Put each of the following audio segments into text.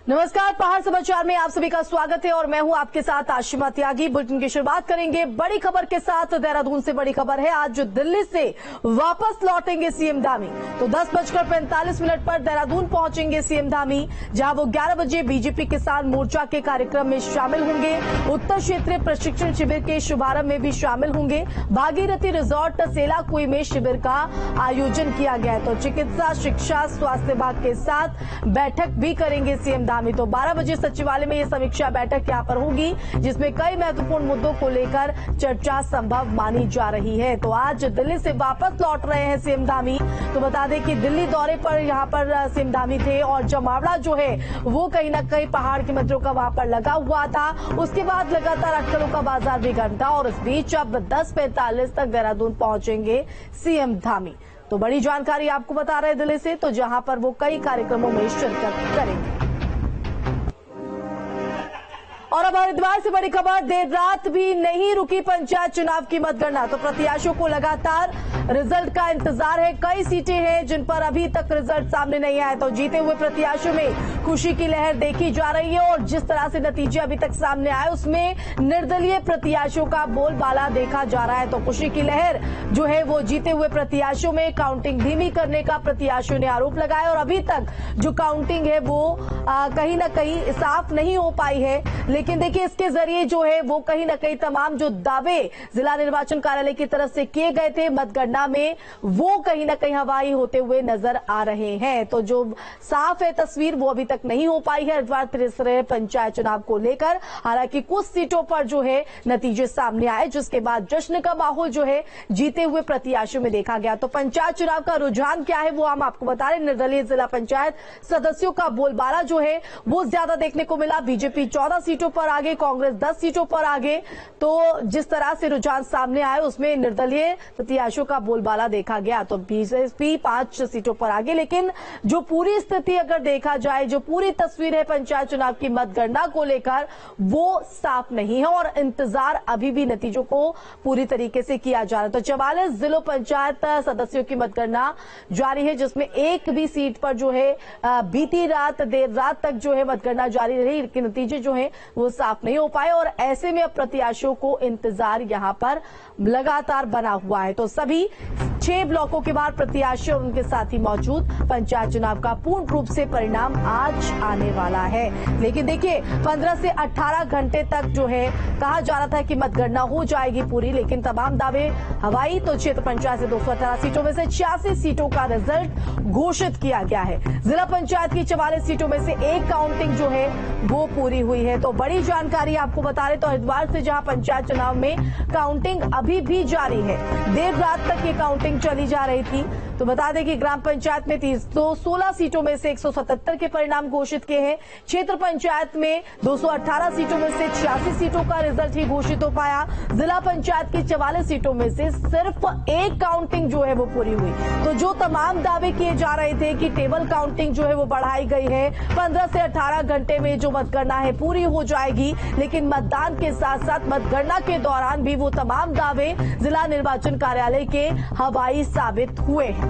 नमस्कार, पहाड़ समाचार में आप सभी का स्वागत है और मैं हूं आपके साथ आशिमा त्यागी। बुलेटिन की शुरुआत करेंगे बड़ी खबर के साथ। देहरादून से बड़ी खबर है, आज दिल्ली से वापस लौटेंगे सीएम धामी। तो 10:45 पर देहरादून पहुंचेंगे सीएम धामी, जहां वो 11 बजे बीजेपी किसान मोर्चा के कार्यक्रम में शामिल होंगे। उत्तर क्षेत्रीय प्रशिक्षण शिविर के शुभारंभ में भी शामिल होंगे। भागीरथी रिजॉर्ट सेला कुई में शिविर का आयोजन किया गया है। तो चिकित्सा, शिक्षा, स्वास्थ्य विभाग के साथ बैठक भी करेंगे सीएम धामी। तो 12 बजे सचिवालय में ये समीक्षा बैठक यहां पर होगी, जिसमें कई महत्वपूर्ण मुद्दों को लेकर चर्चा संभव मानी जा रही है। तो आज दिल्ली से वापस लौट रहे हैं सीएम धामी। तो बता दें कि दिल्ली दौरे पर यहां पर सीएम धामी थे और जमावड़ा जो है वो कहीं न कहीं पहाड़ के मंत्रियों का वहां पर लगा हुआ था। उसके बाद लगातार अटकलों का बाजार भी गर्म था और इस बीच अब 10:45 तक देहरादून पहुंचेंगे सीएम धामी। तो बड़ी जानकारी आपको बता रहे हैं दिल्ली से, तो जहां पर वो कई कार्यक्रमों में शिरकत करेंगे। और अब हरिद्वार से बड़ी खबर, देर रात भी नहीं रुकी पंचायत चुनाव की मतगणना। तो प्रत्याशियों को लगातार रिजल्ट का इंतजार है। कई सीटें हैं जिन पर अभी तक रिजल्ट सामने नहीं आया। तो जीते हुए प्रत्याशियों में खुशी की लहर देखी जा रही है और जिस तरह से नतीजे अभी तक सामने आए उसमें निर्दलीय प्रत्याशियों का बोलबाला देखा जा रहा है। तो खुशी की लहर जो है वो जीते हुए प्रत्याशियों में, काउंटिंग धीमी करने का प्रत्याशियों ने आरोप लगाया और अभी तक जो काउंटिंग है वो कहीं न कहीं साफ नहीं हो पाई है। लेकिन देखिए, इसके जरिए जो है वो कहीं न कहीं तमाम जो दावे जिला निर्वाचन कार्यालय की तरफ से किए गए थे मतगणना में, वो कहीं न कहीं हवाई होते हुए नजर आ रहे हैं। तो जो साफ है तस्वीर वो अभी तक नहीं हो पाई है हरिद्वार त्रिस्तरीय पंचायत चुनाव को लेकर। हालांकि कुछ सीटों पर जो है नतीजे सामने आए, जिसके बाद जश्न का माहौल जो है जीते हुए प्रत्याशियों में देखा गया। तो पंचायत चुनाव का रुझान क्या है वो हम आपको बता रहे हैं। निर्दलीय जिला पंचायत सदस्यों का बोलबाला जो है वो ज्यादा देखने को मिला। बीजेपी 14 सीटों पर आगे, कांग्रेस 10 सीटों पर आगे। तो जिस तरह से रुझान सामने आए उसमें निर्दलीय प्रत्याशियों का बोलबाला देखा गया। तो बीजेपी 5 सीटों पर आगे, लेकिन जो पूरी स्थिति अगर देखा जाए, जो पूरी तस्वीर है पंचायत चुनाव की मतगणना को लेकर, वो साफ नहीं है और इंतजार अभी भी नतीजों को पूरी तरीके से किया जा रहा है। तो 44 जिलों पंचायत सदस्यों की मतगणना जारी है, जिसमें एक भी सीट पर जो है बीती रात देर रात तक जो है मतगणना जारी रही, लेकिन नतीजे जो है वो साफ नहीं हो पाए और ऐसे में अब प्रत्याशियों को इंतजार यहां पर लगातार बना हुआ है। तो सभी 6 ब्लॉकों के बाहर प्रत्याशी और उनके साथी मौजूद। पंचायत चुनाव का पूर्ण रूप से परिणाम आज आने वाला है। लेकिन देखिए, 15 से 18 घंटे तक जो है कहा जा रहा था कि मतगणना हो जाएगी पूरी, लेकिन तमाम दावे हवाई। तो क्षेत्र पंचायत से 218 सीटों में से 86 सीटों का रिजल्ट घोषित किया गया है। जिला पंचायत की 44 सीटों में से एक काउंटिंग जो है वो पूरी हुई है। तो बड़ी जानकारी आपको बता रहे, तो हरिद्वार से जहां पंचायत चुनाव में काउंटिंग अभी भी जारी है, देर रात तक ये काउंटिंग चली जा रही थी। तो बता दें कि ग्राम पंचायत में 316 सीटों में से 177 के परिणाम घोषित किए हैं। क्षेत्र पंचायत में 218 सीटों में से 86 सीटों का रिजल्ट ही घोषित हो पाया। जिला पंचायत की 44 सीटों में से सिर्फ एक काउंटिंग जो है वो पूरी हुई। तो जो तमाम दावे किए जा रहे थे कि टेबल काउंटिंग जो है वो बढ़ाई गई है, 15 से 18 घंटे में जो मतगणना है पूरी हो जाएगी, लेकिन मतदान के साथ साथ मतगणना के दौरान भी वो तमाम दावे जिला निर्वाचन कार्यालय के हवाई साबित हुए हैं।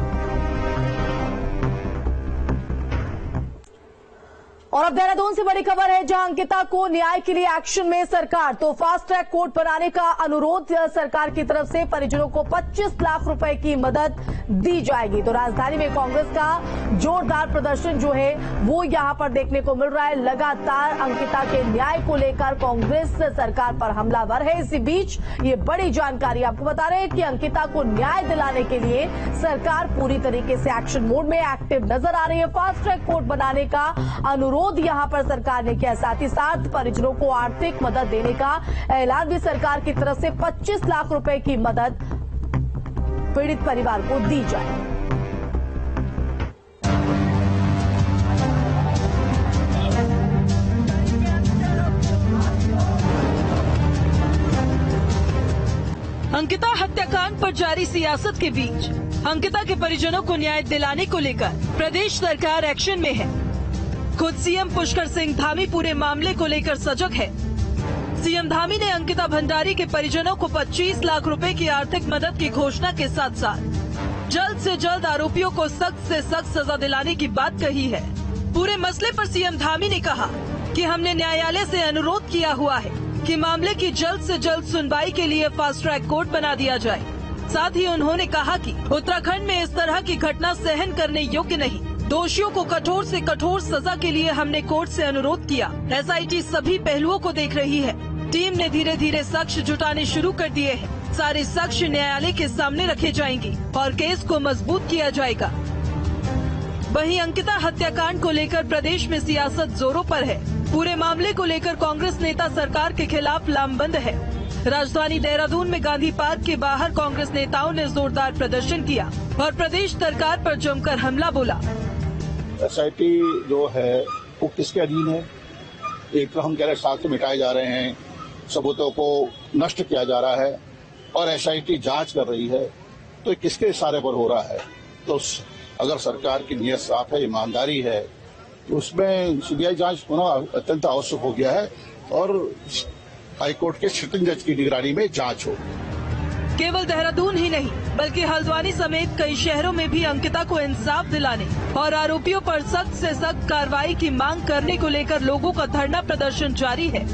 और अब देहरादून से बड़ी खबर है, जहां अंकिता को न्याय के लिए एक्शन में सरकार। तो फास्ट ट्रैक कोर्ट बनाने का अनुरोध सरकार की तरफ से, परिजनों को 25 लाख रुपए की मदद दी जाएगी। तो राजधानी में कांग्रेस का जोरदार प्रदर्शन जो है वो यहां पर देखने को मिल रहा है। लगातार अंकिता के न्याय को लेकर कांग्रेस सरकार पर हमलावर है। इसी बीच ये बड़ी जानकारी आपको बता रहे हैं कि अंकिता को न्याय दिलाने के लिए सरकार पूरी तरीके से एक्शन मोड में एक्टिव नजर आ रही है। फास्ट ट्रैक कोर्ट बनाने का अनुरोध यहां पर सरकार ने किया, साथ ही साथ परिजनों को आर्थिक मदद देने का ऐलान भी सरकार की तरफ से। 25 लाख रुपए की मदद पीड़ित परिवार को दी जाए। अंकिता हत्याकांड पर जारी सियासत के बीच अंकिता के परिजनों को न्याय दिलाने को लेकर प्रदेश सरकार एक्शन में है। खुद सीएम पुष्कर सिंह धामी पूरे मामले को लेकर सजग है। सीएम धामी ने अंकिता भंडारी के परिजनों को 25 लाख रुपए की आर्थिक मदद की घोषणा के साथ साथ जल्द से जल्द आरोपियों को सख्त से सख्त सजा दिलाने की बात कही है। पूरे मसले पर सीएम धामी ने कहा कि हमने न्यायालय से अनुरोध किया हुआ है कि मामले की जल्द से जल्द सुनवाई के लिए फास्ट ट्रैक कोर्ट बना दिया जाए। साथ ही उन्होंने कहा कि उत्तराखंड में इस तरह की घटना सहन करने योग्य नहीं। दोषियों को कठोर से कठोर सजा के लिए हमने कोर्ट से अनुरोध किया। एसआईटी सभी पहलुओं को देख रही है। टीम ने धीरे धीरे साक्ष्य जुटाने शुरू कर दिए हैं। सारे साक्ष्य न्यायालय के सामने रखे जाएंगे और केस को मजबूत किया जाएगा। वहीं अंकिता हत्याकांड को लेकर प्रदेश में सियासत जोरों पर है। पूरे मामले को लेकर कांग्रेस नेता सरकार के खिलाफ लामबंद है। राजधानी देहरादून में गांधी पार्क के बाहर कांग्रेस नेताओं ने जोरदार प्रदर्शन किया और प्रदेश सरकार पर जमकर हमला बोला। एसआईटी जो है वो किसके अधीन है? एक तो हम कह रहे साक्ष्य मिटाए जा रहे हैं, सबूतों को नष्ट किया जा रहा है और एसआईटी जांच कर रही है, तो किसके इशारे पर हो रहा है? तो अगर सरकार की नीयत साफ है, ईमानदारी है, तो उसमें सीबीआई जांच होना अत्यंत आवश्यक हो गया है और हाईकोर्ट के सिटिंग जज की निगरानी में जांच हो। केवल देहरादून ही नहीं बल्कि हल्द्वानी समेत कई शहरों में भी अंकिता को इंसाफ दिलाने और आरोपियों पर सख्त से सख्त कार्रवाई की मांग करने को लेकर लोगों का धरना प्रदर्शन जारी है।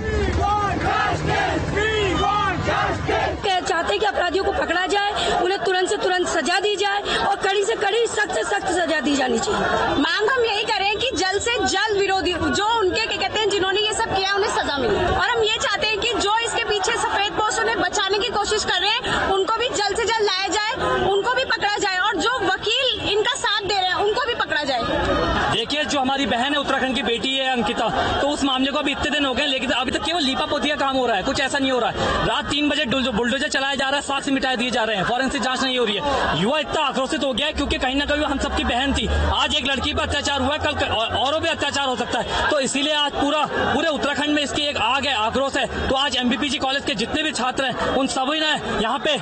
चाहते कि अपराधियों को पकड़ा जाए, उन्हें तुरंत से तुरंत सजा दी जाए और कड़ी से कड़ी सख्त से सख्त सजा दी जानी चाहिए। मांग हम यही करें कि जल्द से जल्द विरोधी जो उनके कहते हैं जिन्होंने ये सब किया उन्हें सजा मिले और हम ये चाहते हैं कि जो इसके पीछे सफेद पोस्ट उन्हें बचाने की कोशिश कर रहे हैं उनको भी जल्द से जल्द लाया जाए, उनको भी पकड़ा जाए और जो वकील इनका साथ दे रहे हैं उनको भी पकड़ा जाए। देखिए, जो हमारी बहन है उत्तराखंड की बेटी है अंकिता, तो उस मामले को अभी इतने दिन हो गए लेकिन अभी तक केवल लीपा पोती का काम हो रहा है, कुछ ऐसा नहीं हो रहा है। रात 3 बजे बुलडोजर चलाया जा रहा है, साक्ष्य मिटाए दिए जा रहे हैं, फॉरेंसिक जांच नहीं हो रही है। युवा इतना आक्रोशित हो गया है क्योंकि कहीं ना कहीं हम सबकी बहन थी। आज एक लड़की पर अत्याचार हुआ है, कल औरों पे अत्याचार हो सकता है, तो इसीलिए आज पूरे उत्तराखंड में इसकी एक आग है, आक्रोश है। तो आज एमबीपीजी कॉलेज के जितने भी छात्र हैं उन सभी ने यहाँ पे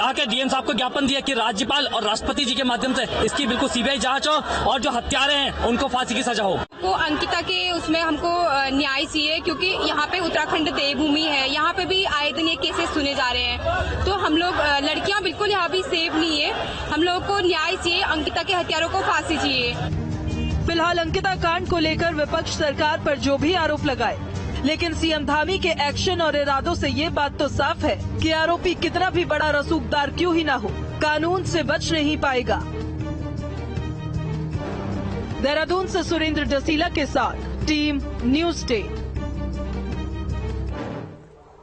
आके डीएम साहब को ज्ञापन दिया कि राज्यपाल और राष्ट्रपति जी के माध्यम से इसकी बिल्कुल सीबीआई जांच हो और जो हत्यारे हैं उनको फांसी की सजा हो। तो अंकिता के उसमें हमको न्याय चाहिए क्योंकि यहाँ पे उत्तराखंड देवभूमि है, यहाँ पे भी आए दिन ये केसेस सुने जा रहे हैं। तो हम लोग लड़कियाँ बिल्कुल यहाँ भी सेफ नहीं है, हम लोग को न्याय चाहिए, अंकिता के हत्यारों को फांसी चाहिए। फिलहाल अंकिता कांड को लेकर विपक्ष सरकार पर जो भी आरोप लगाए, लेकिन सीएम धामी के एक्शन और इरादों से ये बात तो साफ है कि आरोपी कितना भी बड़ा रसूखदार क्यों ही ना हो, कानून से बच नहीं पाएगा। देहरादून से सुरेंद्र जसीला के साथ टीम न्यूज डे।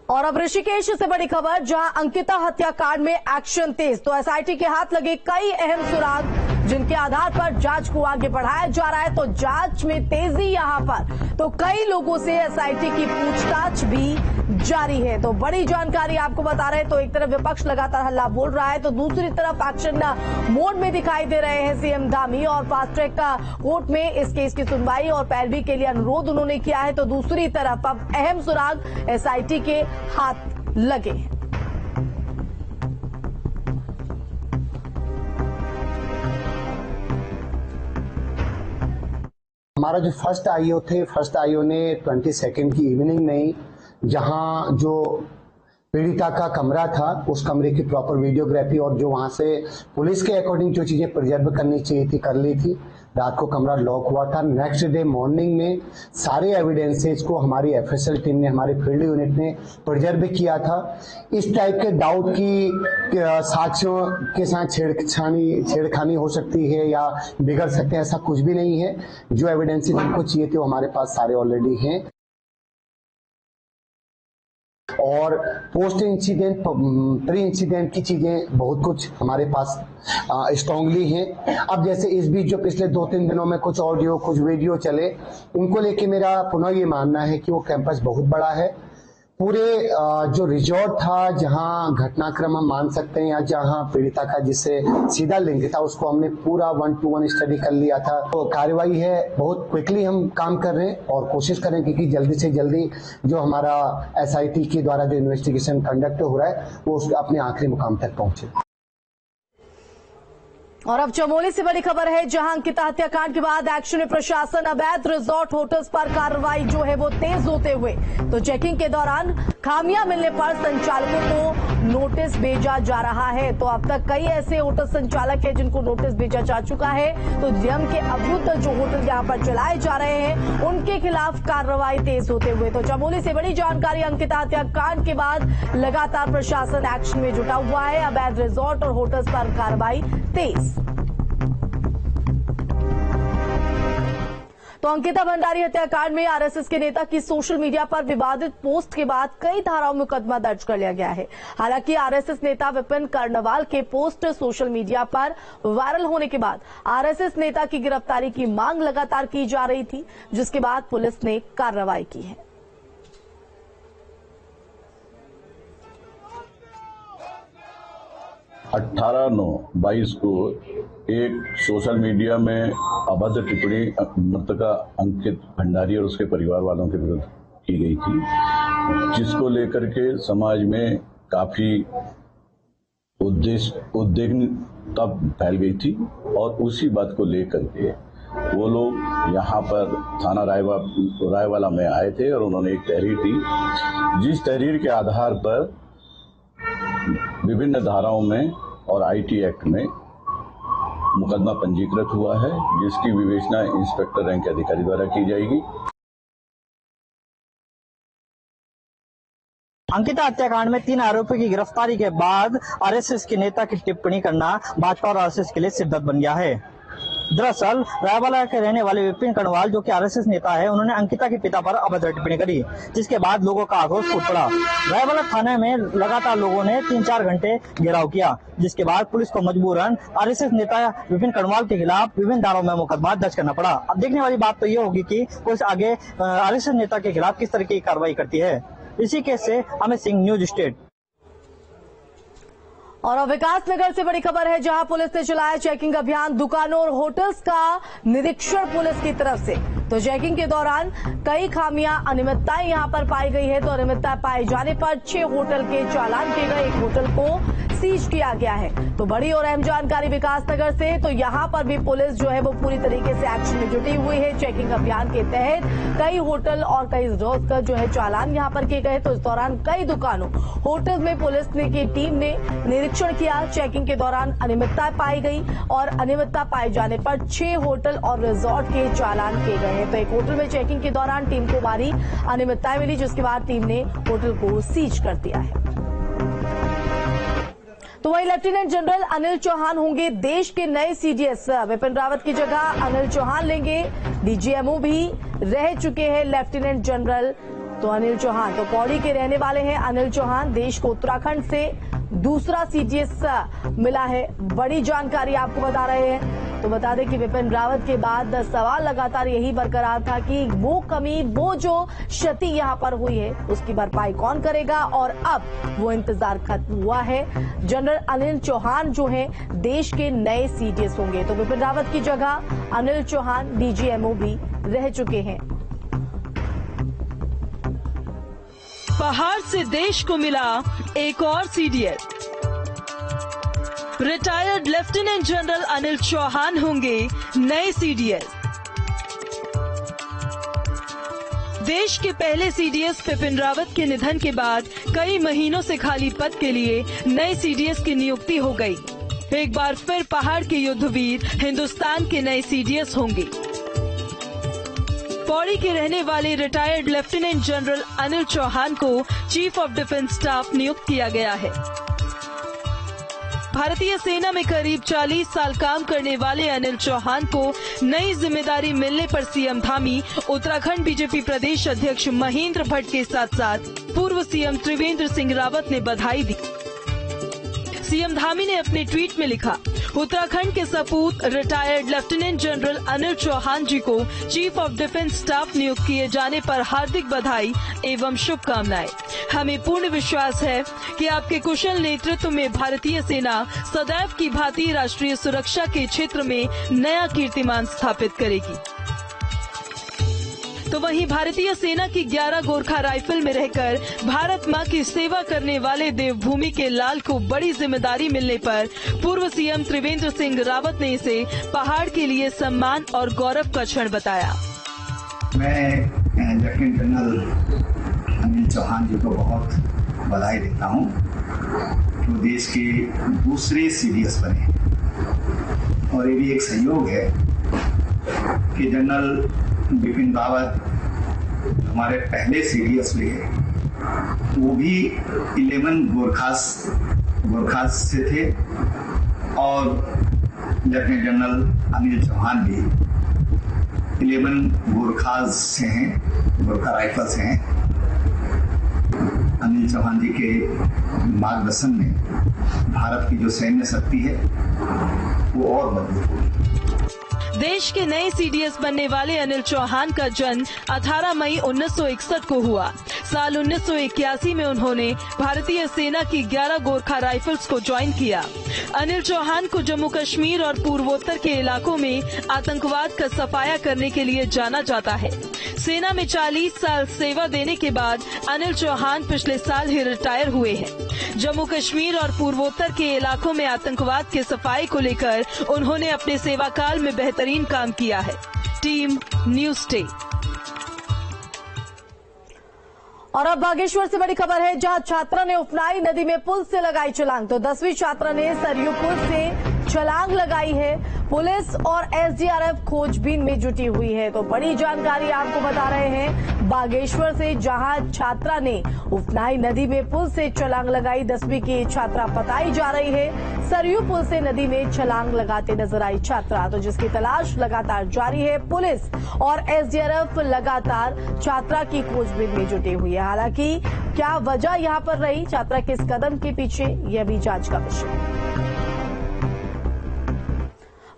और अब ऋषिकेश से बड़ी खबर, जहां अंकिता हत्याकांड में एक्शन तेज, तो एसआईटी के हाथ लगे कई अहम सुराग जिनके आधार पर जांच को आगे बढ़ाया जा रहा है। तो जांच में तेजी यहां पर, तो कई लोगों से एसआईटी की पूछताछ भी जारी है। तो बड़ी जानकारी आपको बता रहे हैं। तो एक तरफ विपक्ष लगातार हल्ला बोल रहा है, तो दूसरी तरफ एक्शन मोड में दिखाई दे रहे हैं सीएम धामी और फास्ट ट्रैक का कोर्ट में इस केस की सुनवाई और पैरवी के लिए अनुरोध उन्होंने किया है। तो दूसरी तरफ अब अहम सुराग एसआईटी के हाथ लगे। हमारा जो फर्स्ट आईओ थे, फर्स्ट आईओ ने 22 की इवनिंग में ही जहां जो पीड़िता का कमरा था उस कमरे की प्रॉपर वीडियोग्राफी और जो वहां से पुलिस के अकॉर्डिंग जो चीजें प्रिजर्व करनी चाहिए थी कर ली थी। रात को कमरा लॉक हुआ था। नेक्स्ट डे मॉर्निंग में सारे एविडेंसेस को हमारी एफएसएल टीम ने, हमारी फील्ड यूनिट ने प्रिजर्व किया था। इस टाइप के डाउट की साक्ष्यों के साथ छेड़खानी हो सकती है या बिगड़ सकते हैं, ऐसा कुछ भी नहीं है। जो एविडेंसेस हमको चाहिए थे वो हमारे पास सारे ऑलरेडी हैं और पोस्ट इंसिडेंट, प्री इंसिडेंट की चीजें बहुत कुछ हमारे पास स्ट्रांगली हैं। अब जैसे इस बीच जो पिछले 2-3 दिनों में कुछ ऑडियो, कुछ वीडियो चले, उनको लेके मेरा पुनः ये मानना है कि वो कैंपस बहुत बड़ा है। पूरे जो रिजॉर्ट था जहां घटनाक्रम हम मान सकते हैं या जहां पीड़िता का जिससे सीधा लिंक था उसको हमने पूरा 1-to-1 स्टडी कर लिया था। तो कार्रवाई है, बहुत क्विकली हम काम कर रहे हैं और कोशिश करें कि जल्दी से जल्दी जो हमारा एसआईटी के द्वारा जो इन्वेस्टिगेशन कंडक्ट हो रहा है वो अपने आखिरी मुकाम तक पहुंचे। और अब चमोली से बड़ी खबर है, जहां अंकिता हत्याकांड के बाद एक्शन में प्रशासन अवैध रिजॉर्ट होटल्स पर कार्रवाई जो है वो तेज होते हुए तो चेकिंग के दौरान खामियां मिलने पर संचालकों को नोटिस भेजा जा रहा है। तो अब तक कई ऐसे होटल संचालक हैं जिनको नोटिस भेजा जा चुका है। तो नियम के अविरुद्ध जो होटल यहां पर चलाए जा रहे हैं उनके खिलाफ कार्रवाई तेज होते हुए तो चमोली से बड़ी जानकारी, अंकिता हत्याकांड के बाद लगातार प्रशासन एक्शन में जुटा हुआ है। अवैध रिजॉर्ट और होटल्स पर कार्रवाई तेज। तो अंकिता भंडारी हत्याकांड में आरएसएस के नेता की सोशल मीडिया पर विवादित पोस्ट के बाद कई धाराओं में मुकदमा दर्ज कर लिया गया है। हालांकि आरएसएस नेता विपिन कर्णवाल के पोस्ट सोशल मीडिया पर वायरल होने के बाद आरएसएस नेता की गिरफ्तारी की मांग लगातार की जा रही थी, जिसके बाद पुलिस ने कार्रवाई की है। 18/9/22 को एक सोशल मीडिया में अभद्र टिप्पणी मृतका अंकित भंडारी और उसके परिवार वालों के विरुद्ध की गई थी, जिसको लेकर के समाज में काफी उद्विग्नता फैल गई थी। और उसी बात को लेकर के वो लोग यहाँ पर थाना रायवाला में आए थे और उन्होंने एक तहरीर दी, जिस तहरीर के आधार पर विभिन्न धाराओं में और आईटी एक्ट में मुकदमा पंजीकृत हुआ है, जिसकी विवेचना इंस्पेक्टर रैंक के अधिकारी द्वारा की जाएगी। अंकिता हत्याकांड में 3 आरोपियों की गिरफ्तारी के बाद आरएसएस के नेता की टिप्पणी करना भाजपा और आरएसएस के लिए सिरदर्द बन गया है। दरअसल रायवाला के रहने वाले विपिन कर्णवाल, जो कि आरएसएस नेता है, उन्होंने अंकिता के पिता पर अभद्र टिप्पणी करी, जिसके बाद लोगों का आक्रोश फूट पड़ा। रायवाला थाने में लगातार लोगों ने 3-4 घंटे घेराव किया, जिसके बाद पुलिस को मजबूरन आरएसएस नेता विपिन कर्णवाल के खिलाफ विभिन्न धाराओं में मुकदमा दर्ज करना पड़ा। अब देखने वाली बात तो ये होगी कि पुलिस आगे आरएसएस नेता के खिलाफ किस तरह की कार्रवाई करती है। इसी केस से अमित सिंह, न्यूज स्टेट। और अब विकास नगर से बड़ी खबर है, जहां पुलिस ने चलाया चेकिंग अभियान। दुकानों और होटल्स का निरीक्षण पुलिस की तरफ से। तो चेकिंग के दौरान कई खामियां, अनियमितताएं यहां पर पाई गई है। तो अनियमितता पाए जाने पर 6 होटल के चालान किए गए, 1 होटल को सीज किया गया है। तो बड़ी और अहम जानकारी विकास नगर से। तो यहां पर भी पुलिस जो है वो पूरी तरीके से एक्शन में जुटी हुई है। चेकिंग अभियान के तहत कई होटल और कई रिजॉर्ट का जो है चालान यहां पर किए गए। तो इस दौरान कई दुकानों, होटल में पुलिस की टीम ने निरीक्षण किया। चेकिंग के दौरान अनियमितता पाई गई और अनियमितता पाए जाने पर 6 होटल और रिजॉर्ट के चालान किए गए हैं। तो एक होटल में चेकिंग के दौरान टीम को भारी अनियमितताएं मिली, जिसके बाद टीम ने होटल को सीज कर दिया है। तो वहीं लेफ्टिनेंट जनरल अनिल चौहान होंगे देश के नए सीडीएस। विपिन रावत की जगह अनिल चौहान लेंगे। डीजीएमओ भी रह चुके हैं लेफ्टिनेंट जनरल तो अनिल चौहान। तो पौड़ी के रहने वाले हैं अनिल चौहान। देश को उत्तराखंड से दूसरा सीडीएस मिला है। बड़ी जानकारी आपको बता रहे हैं। तो बता दें कि विपिन रावत के बाद सवाल लगातार यही बरकरार था कि वो कमी, वो जो क्षति यहां पर हुई है, उसकी भरपाई कौन करेगा। और अब वो इंतजार खत्म हुआ है। जनरल अनिल चौहान जो हैं देश के नए सीडीएस होंगे। तो विपिन रावत की जगह अनिल चौहान डीजीएमओ भी रह चुके हैं। पहाड़ से देश को मिला एक और CDS. Retired lieutenant general Anil Chauhan होंगे नए सीडीएस। देश के पहले सीडीएस विपिन रावत के निधन के बाद कई महीनों से खाली पद के लिए नए सीडीएस की नियुक्ति हो गई। एक बार फिर पहाड़ के युद्धवीर हिंदुस्तान के नए सीडीएस होंगे। पौड़ी के रहने वाले retired lieutenant general Anil Chauhan को चीफ ऑफ डिफेंस स्टाफ नियुक्त किया गया है। भारतीय सेना में करीब 40 साल काम करने वाले अनिल चौहान को नई जिम्मेदारी मिलने पर सीएम धामी, उत्तराखंड बीजेपी प्रदेश अध्यक्ष महेंद्र भट्ट के साथ साथ पूर्व सीएम त्रिवेंद्र सिंह रावत ने बधाई दी। सीएम धामी ने अपने ट्वीट में लिखा, उत्तराखंड के सपूत retired lieutenant general Anil Chauhan ji को चीफ ऑफ डिफेंस स्टाफ नियुक्त किए जाने पर हार्दिक बधाई एवं शुभकामनाएं। हमें पूर्ण विश्वास है कि आपके कुशल नेतृत्व में भारतीय सेना सदैव की भांति राष्ट्रीय सुरक्षा के क्षेत्र में नया कीर्तिमान स्थापित करेगी। तो वहीं भारतीय सेना की 11 गोरखा राइफल में रहकर भारत मां की सेवा करने वाले देवभूमि के लाल को बड़ी जिम्मेदारी मिलने पर पूर्व सीएम त्रिवेंद्र सिंह रावत ने इसे पहाड़ के लिए सम्मान और गौरव का क्षण बताया। मैं लेफ्टिनेंट जनरल अनिल चौहान जी को बहुत बधाई देता हूं कि वो देश के दूसरे सीडीएस बने और ये भी एक सहयोग है कि जनरल बिपिन रावत हमारे पहले सीडीएस में वो भी 11 गोरखास से थे और लेफ्टिनेंट जनरल अनिल चौहान भी 11 गोरखास से हैं, गोरखा राइफल से हैं। अनिल चौहान जी के मार्गदर्शन में भारत की जो सैन्य शक्ति है वो और मजबूत होगी। देश के नए सीडीएस बनने वाले अनिल चौहान का जन्म 18 मई 1961 को हुआ। साल 1981 में उन्होंने भारतीय सेना की 11 गोरखा राइफल्स को ज्वाइन किया। अनिल चौहान को जम्मू कश्मीर और पूर्वोत्तर के इलाकों में आतंकवाद का सफाया करने के लिए जाना जाता है। सेना में 40 साल सेवा देने के बाद अनिल चौहान पिछले साल ही रिटायर हुए हैं। जम्मू कश्मीर और पूर्वोत्तर के इलाकों में आतंकवाद के सफाई को लेकर उन्होंने अपने सेवा काल में बेहतरीन काम किया है। Team news day. और अब बागेश्वर से बड़ी खबर है, जहां छात्रा ने उफनाई नदी में पुल से लगाई छलांग। तो 10वीं छात्रा ने सरयू पुल से छलांग लगाई है। पुलिस और एसडीआरएफ खोजबीन में जुटी हुई है। तो बड़ी जानकारी आपको बता रहे हैं बागेश्वर से, जहां छात्रा ने उफनाई नदी में पुल से छलांग लगाई। 10वीं की छात्रा बताई जा रही है। सरयू पुल से नदी में छलांग लगाते नजर आई छात्रा, तो जिसकी तलाश लगातार जारी है। पुलिस और एसडीआरएफ लगातार छात्रा की खोजबीन में जुटी हुई है। हालांकि क्या वजह यहां पर रही, छात्रा किस कदम के पीछे, यह भी जांच का विषय।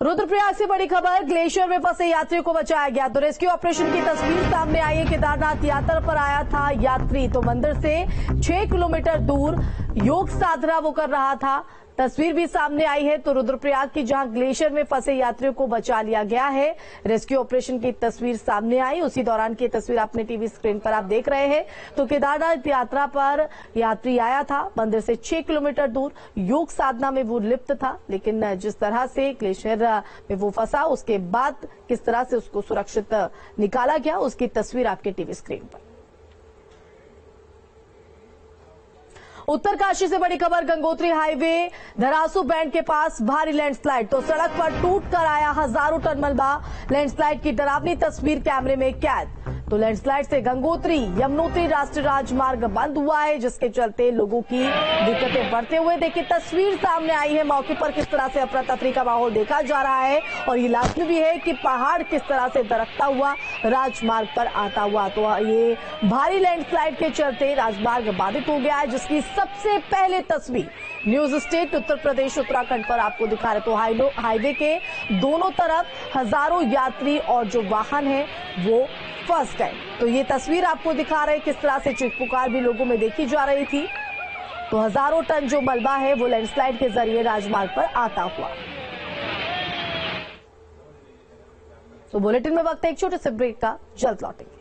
रुद्रप्रयाग से बड़ी खबर, ग्लेशियर में फंसे यात्रियों को बचाया गया। तो रेस्क्यू ऑपरेशन की तस्वीर सामने आई है। केदारनाथ यात्रा पर आया था यात्री, तो मंदिर से 6 किलोमीटर दूर योग साधना वो कर रहा था। तस्वीर भी सामने आई है। तो रुद्रप्रयाग की जहां ग्लेशियर में फंसे यात्रियों को बचा लिया गया है। रेस्क्यू ऑपरेशन की तस्वीर सामने आई, उसी दौरान की तस्वीर अपने टीवी स्क्रीन पर आप देख रहे हैं। तो केदारनाथ यात्रा पर यात्री आया था, मंदिर से 6 किलोमीटर दूर योग साधना में वो लिप्त था। लेकिन जिस तरह से ग्लेशियर में वो फंसा, उसके बाद किस तरह से उसको सुरक्षित निकाला गया, उसकी तस्वीर आपके टीवी स्क्रीन पर। उत्तरकाशी से बड़ी खबर, गंगोत्री हाईवे धरासू बैंड के पास भारी लैंडस्लाइड। तो सड़क पर टूट कर आया हजारों टन मलबा। लैंडस्लाइड की डरावनी तस्वीर कैमरे में कैद। तो लैंडस्लाइड से गंगोत्री यमुनोत्री राष्ट्रीय राजमार्ग बंद हुआ है, जिसके चलते लोगों की दिक्कतें बढ़ते हुए देखिए तस्वीर सामने आई है। मौके पर किस तरह से अफरा तफरी का माहौल देखा जा रहा है और ये लाजमी भी है कि पहाड़ किस तरह से दरकता हुआ राजमार्ग पर आता हुआ। तो ये भारी लैंडस्लाइड के चलते राजमार्ग बाधित हो गया है, जिसकी सबसे पहले तस्वीर न्यूज स्टेट उत्तर प्रदेश उत्तराखंड पर आपको दिखा रहे। तो हाईवे के दोनों तरफ हजारों यात्री और जो वाहन है वो फंस गए। तो ये तस्वीर आपको दिखा रहे किस तरह से चीख पुकार भी लोगों में देखी जा रही थी। तो हजारों टन जो मलबा है वो लैंडस्लाइड के जरिए राजमार्ग पर आता हुआ। तो बुलेटिन में वक्त है एक छोटे से ब्रेक का, जल्द लौटेंगे।